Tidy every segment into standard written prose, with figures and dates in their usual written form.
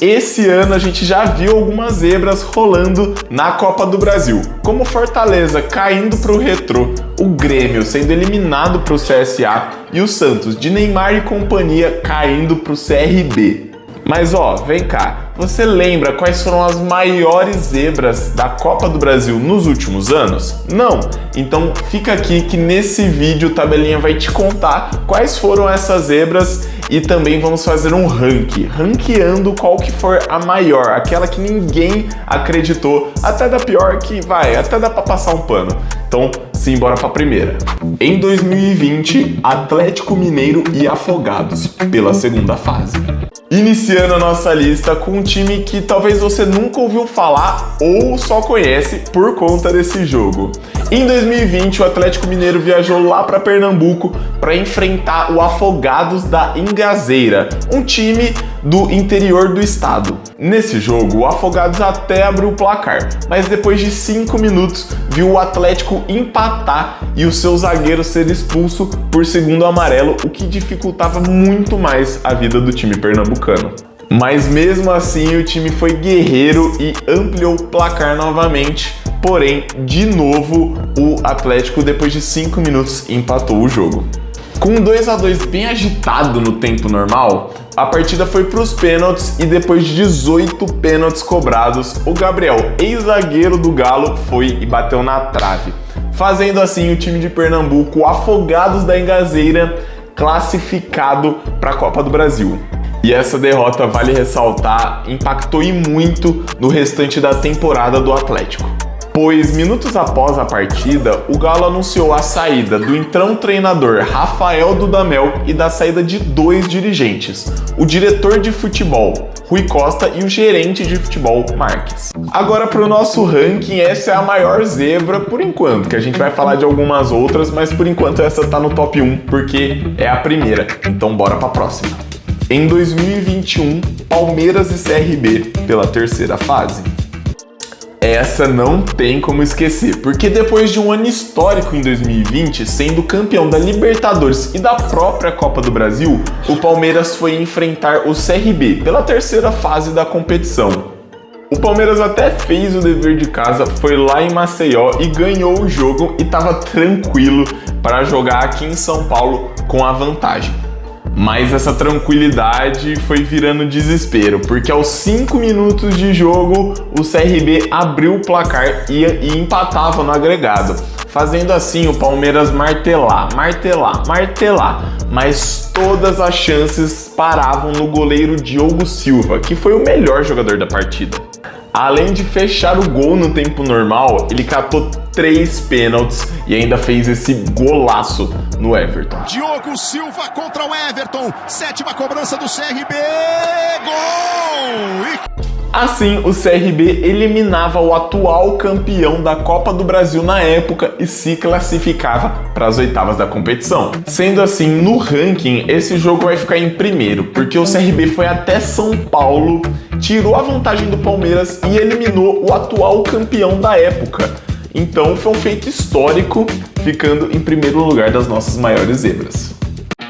Esse ano a gente já viu algumas zebras rolando na Copa do Brasil, como Fortaleza caindo para o Retrô, o Grêmio sendo eliminado para o CSA e o Santos de Neymar e companhia caindo para o CRB. Mas ó, vem cá, você lembra quais foram as maiores zebras da Copa do Brasil nos últimos anos? Não? Então fica aqui que nesse vídeo o Tabelinha vai te contar quais foram essas zebras e também vamos fazer um ranqueando qual que for a maior, aquela que ninguém acreditou, até da pior que até dá pra passar um pano. Então, sim, bora pra primeira. Em 2020, Atlético Mineiro e Afogados, pela segunda fase. Iniciando a nossa lista com um time que talvez você nunca ouviu falar ou só conhece por conta desse jogo. Em 2020, o Atlético Mineiro viajou lá para Pernambuco para enfrentar o Afogados da Ingazeira, um time do interior do estado. Nesse jogo, o Afogados até abriu o placar, mas depois de 5 minutos viu o Atlético empatar e o seu zagueiro ser expulso por segundo amarelo, o que dificultava muito mais a vida do time pernambucano. Mas mesmo assim, o time foi guerreiro e ampliou o placar novamente. Porém, de novo, o Atlético, depois de 5 minutos, empatou o jogo. Com 2-2 bem agitado no tempo normal, a partida foi para os pênaltis e depois de 18 pênaltis cobrados, o Gabriel, ex-zagueiro do Galo, foi e bateu na trave. Fazendo assim o time de Pernambuco, o Afogados da Ingazeira, classificado para a Copa do Brasil. E essa derrota, vale ressaltar, impactou e muito no restante da temporada do Atlético. Pois minutos após a partida, o Galo anunciou a saída do então treinador Rafael Dudamel e da saída de 2 dirigentes, o diretor de futebol Rui Costa e o gerente de futebol Marques. Agora para o nosso ranking, essa é a maior zebra por enquanto, que a gente vai falar de algumas outras, mas por enquanto essa tá no top 1 porque é a primeira, então bora para a próxima. Em 2021, Palmeiras e CRB pela terceira fase. Essa não tem como esquecer, porque depois de um ano histórico em 2020, sendo campeão da Libertadores e da própria Copa do Brasil, o Palmeiras foi enfrentar o CRB pela terceira fase da competição. O Palmeiras até fez o dever de casa, foi lá em Maceió e ganhou o jogo e estava tranquilo para jogar aqui em São Paulo com a vantagem. Mas essa tranquilidade foi virando desespero, porque aos 5 minutos de jogo o CRB abriu o placar e empatava no agregado, fazendo assim o Palmeiras martelar, mas todas as chances paravam no goleiro Diogo Silva, que foi o melhor jogador da partida. Além de fechar o gol no tempo normal, ele catou 3 pênaltis e ainda fez esse golaço no Everton. Diogo Silva contra o Everton, 7ª cobrança do CRB, gol! Assim, o CRB eliminava o atual campeão da Copa do Brasil na época e se classificava para as oitavas da competição. Sendo assim, no ranking, esse jogo vai ficar em primeiro, porque o CRB foi até São Paulo, tirou a vantagem do Palmeiras e eliminou o atual campeão da época. Então foi um feito histórico, ficando em primeiro lugar das nossas maiores zebras.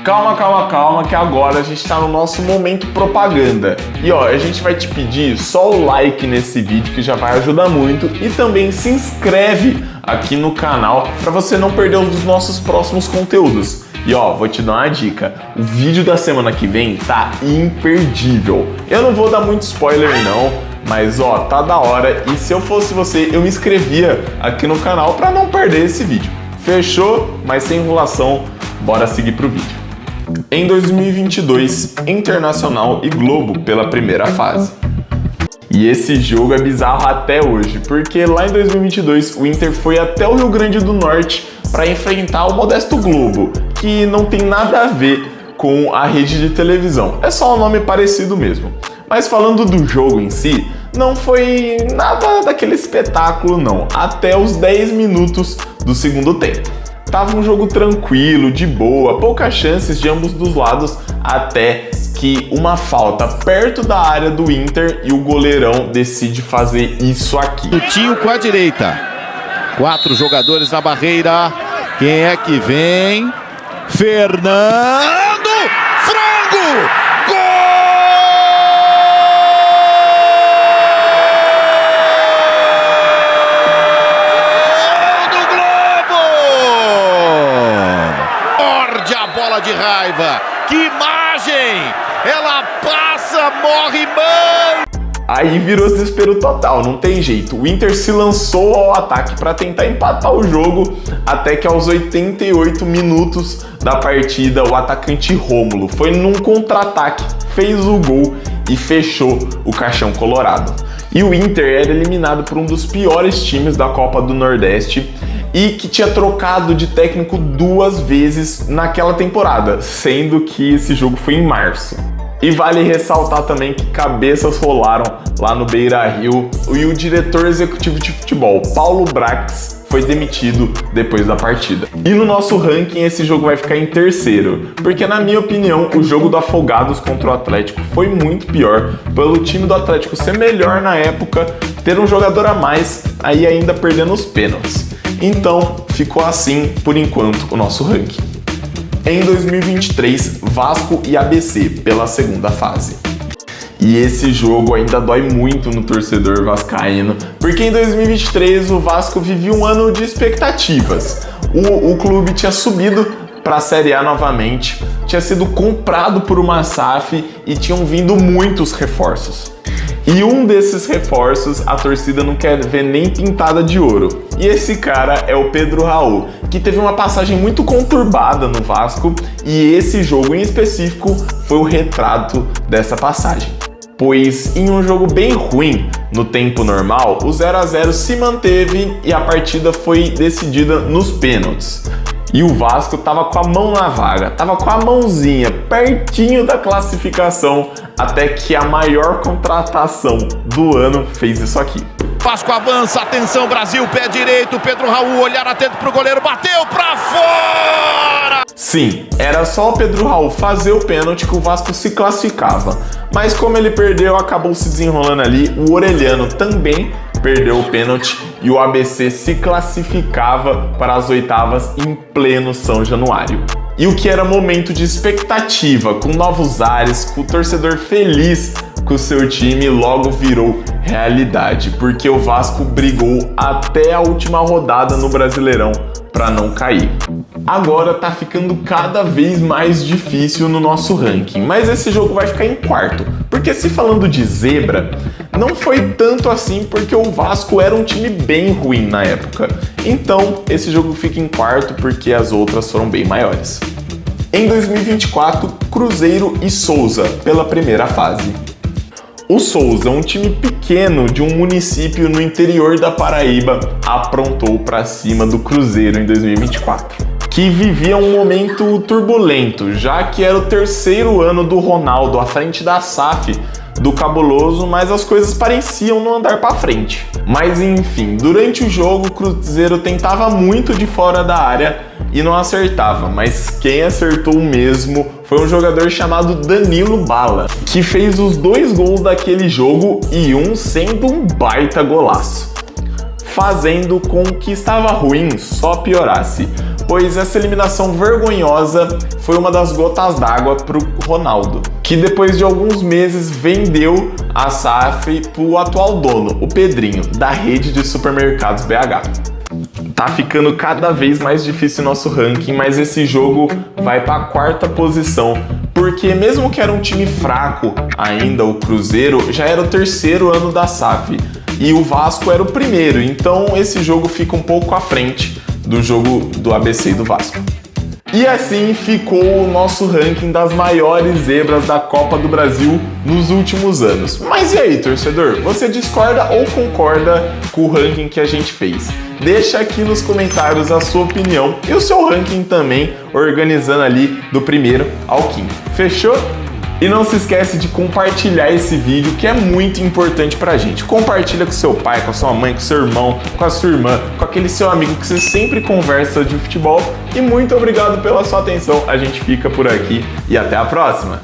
Calma, que agora a gente tá no nosso momento propaganda. E ó, a gente vai te pedir só o like nesse vídeo que já vai ajudar muito e também se inscreve aqui no canal para você não perder um dos nossos próximos conteúdos. E ó, vou te dar uma dica, o vídeo da semana que vem tá imperdível. Eu não vou dar muito spoiler não, mas ó, tá da hora e se eu fosse você, eu me inscrevia aqui no canal para não perder esse vídeo. Fechou? Mas sem enrolação, bora seguir pro vídeo. Em 2022, Internacional e Globo pela primeira fase. E esse jogo é bizarro até hoje, porque lá em 2022 o Inter foi até o Rio Grande do Norte para enfrentar o modesto Globo, que não tem nada a ver com a rede de televisão, é só um nome parecido mesmo. Mas falando do jogo em si, não foi nada daquele espetáculo não, até os 10 minutos do segundo tempo. Tava um jogo tranquilo, de boa, poucas chances de ambos dos lados, até que uma falta perto da área do Inter e o goleirão decide fazer isso aqui. Tutinho com a direita, 4 jogadores na barreira, quem é que vem? Fernando! Frango! Gol! bola de raiva. Que imagem! Ela passa, morre, mano! Aí virou desespero total, não tem jeito. O Inter se lançou ao ataque para tentar empatar o jogo, até que aos 88 minutos da partida, o atacante Rômulo foi num contra-ataque, fez o gol e fechou o caixão colorado. E o Inter era eliminado por um dos piores times da Copa do Nordeste e que tinha trocado de técnico 2 vezes naquela temporada, sendo que esse jogo foi em março. E vale ressaltar também que cabeças rolaram lá no Beira-Rio e o diretor executivo de futebol, Paulo Brax, foi demitido depois da partida. E no nosso ranking esse jogo vai ficar em terceiro, porque na minha opinião o jogo do Afogados contra o Atlético foi muito pior, pelo time do Atlético ser melhor na época, ter um jogador a mais, aí ainda perdendo os pênaltis. Então ficou assim por enquanto o nosso ranking. Em 2023, Vasco e ABC pela segunda fase. E esse jogo ainda dói muito no torcedor vascaíno, porque em 2023 o Vasco vivia um ano de expectativas. O clube tinha subido para a Série A novamente, tinha sido comprado por uma SAF e tinham vindo muitos reforços. E um desses reforços a torcida não quer ver nem pintada de ouro. E esse cara é o Pedro Raul, que teve uma passagem muito conturbada no Vasco e esse jogo em específico foi o retrato dessa passagem. Pois em um jogo bem ruim no tempo normal, o 0 a 0 se manteve e a partida foi decidida nos pênaltis. E o Vasco tava com a mão na vaga, tava com a mãozinha pertinho da classificação, até que a maior contratação do ano fez isso aqui. Vasco avança, atenção Brasil, pé direito, Pedro Raul, olhar atento pro goleiro, bateu pra fora! Sim, era só o Pedro Raul fazer o pênalti que o Vasco se classificava. Mas como ele perdeu, acabou se desenrolando ali, o Orelhano também perdeu o pênalti e o ABC se classificava para as oitavas em pleno São Januário. E o que era momento de expectativa, com novos ares, com o torcedor feliz com o seu time, logo virou realidade, porque o Vasco brigou até a última rodada no Brasileirão para não cair. Agora tá ficando cada vez mais difícil no nosso ranking, mas esse jogo vai ficar em quarto, porque se falando de zebra, não foi tanto assim porque o Vasco era um time bem ruim na época. Então esse jogo fica em quarto porque as outras foram bem maiores. Em 2024, Cruzeiro e Souza pela primeira fase. O Souza, um time pequeno de um município no interior da Paraíba, aprontou para cima do Cruzeiro em 2024, que vivia um momento turbulento, já que era o terceiro ano do Ronaldo à frente da SAF do Cabuloso, mas as coisas pareciam não andar para frente. Mas enfim, durante o jogo o Cruzeiro tentava muito de fora da área e não acertava, mas quem acertou mesmo foi um jogador chamado Danilo Bala, que fez os 2 gols daquele jogo e um sendo um baita golaço, fazendo com que estava ruim só piorasse, pois essa eliminação vergonhosa foi uma das gotas d'água para o Ronaldo, que depois de alguns meses vendeu a SAF para o atual dono, o Pedrinho, da rede de supermercados BH. Tá ficando cada vez mais difícil o nosso ranking, mas esse jogo vai para a 4ª posição, porque mesmo que era um time fraco ainda, o Cruzeiro já era o 3º ano da SAF e o Vasco era o 1º, então esse jogo fica um pouco à frente do jogo do ABC e do Vasco. E assim ficou o nosso ranking das maiores zebras da Copa do Brasil nos últimos anos. Mas e aí, torcedor? Você discorda ou concorda com o ranking que a gente fez? Deixa aqui nos comentários a sua opinião e o seu ranking também, organizando ali do 1º ao 5º. Fechou? E não se esquece de compartilhar esse vídeo, que é muito importante pra gente. Compartilha com seu pai, com a sua mãe, com seu irmão, com a sua irmã, com aquele seu amigo que você sempre conversa de futebol. E muito obrigado pela sua atenção. A gente fica por aqui e até a próxima!